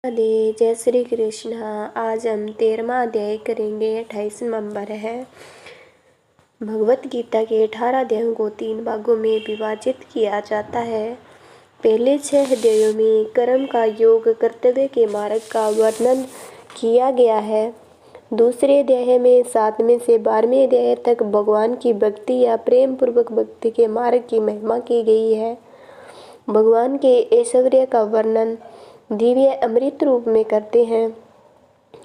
राधे, जय श्री कृष्ण। आज हम 13वां अध्याय करेंगे। 28 नंबर है। भगवत गीता के 18 अध्यायों को 3 भागों में विभाजित किया जाता है। पहले 6 अध्यायों में कर्म का योग, कर्तव्य के मार्ग का वर्णन किया गया है। दूसरे अध्याय में 7वें से 12वें अध्याय तक भगवान की भक्ति या प्रेम पूर्वक भक्ति के मार्ग की महिमा की गई है। भगवान के ऐश्वर्य का वर्णन दिव्य अमृत रूप में करते हैं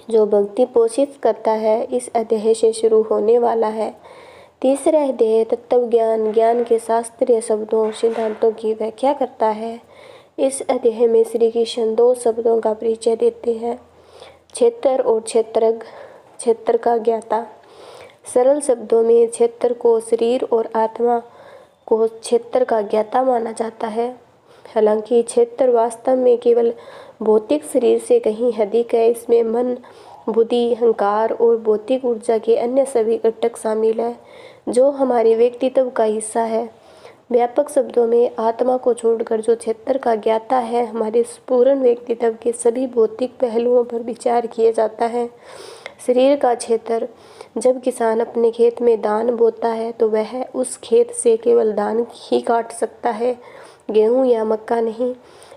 जो भक्ति पोषित करता है। इस अध्याय से शुरू होने वाला है। तीसरा अध्याय तत्व ज्ञान, ज्ञान के शास्त्रीय शब्दों सिद्धांतों की व्याख्या करता है। इस अध्याय में श्री कृष्ण 2 शब्दों का परिचय देते हैं, क्षेत्र और क्षेत्रज्ञ। क्षेत्र का ज्ञाता। सरल शब्दों में क्षेत्र को शरीर और आत्मा को क्षेत्र का ज्ञाता माना जाता है। हालांकि क्षेत्र वास्तव में केवल भौतिक शरीर से कहीं अधिक है। इसमें मन, बुद्धि, अहंकार और भौतिक ऊर्जा के अन्य सभी घटक शामिल हैं जो हमारे व्यक्तित्व का हिस्सा है। व्यापक शब्दों में आत्मा को छोड़कर जो क्षेत्र का ज्ञाता है, हमारे पूर्ण व्यक्तित्व के सभी भौतिक पहलुओं पर विचार किया जाता है। शरीर का क्षेत्र। जब किसान अपने खेत में धान बोता है तो वह उस खेत से केवल धान ही काट सकता है, गेहूं या मक्का नहीं।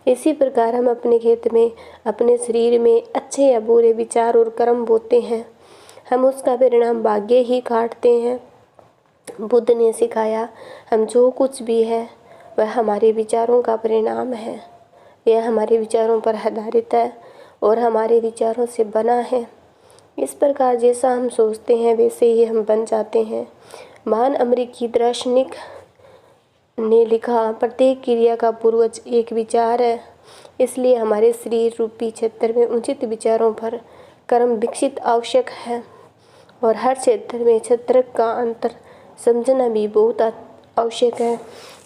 इसी प्रकार हम अपने खेत में, अपने शरीर में अच्छे या बुरे विचार और कर्म बोते हैं। हम उसका परिणाम भाग्य ही काटते हैं। बुद्ध ने सिखाया, हम जो कुछ भी है वह हमारे विचारों का परिणाम है। यह हमारे विचारों पर आधारित है और हमारे विचारों से बना है। इस प्रकार जैसा हम सोचते हैं वैसे ही हम बन जाते हैं। महान अमेरिकी दार्शनिक ने लिखा, प्रत्येक क्रिया का पूर्वज एक विचार है। इसलिए हमारे शरीर रूपी क्षेत्र में उचित विचारों पर कर्म विकसित आवश्यक है और हर क्षेत्र में क्षेत्र का अंतर समझना भी बहुत आवश्यक है।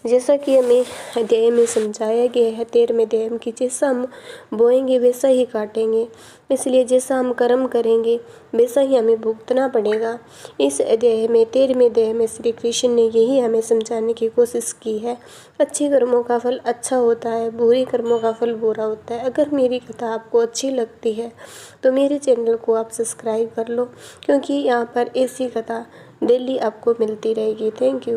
जैसा कि हमें अध्याय में समझाया गया है 13वें अध्याय में कि जैसा हम बोएंगे वैसा ही काटेंगे। इसलिए जैसा हम कर्म करेंगे वैसा ही हमें भुगतना पड़ेगा। इस अध्याय में 13वें अध्याय में श्री कृष्ण ने यही हमें समझाने की कोशिश की है। अच्छे कर्मों का फल अच्छा होता है, बुरे कर्मों का फल बुरा होता है। अगर मेरी कथा आपको अच्छी लगती है तो मेरे चैनल को आप सब्सक्राइब कर लो, क्योंकि यहाँ पर ऐसी कथा डेली आपको मिलती रहेगी। Thank you.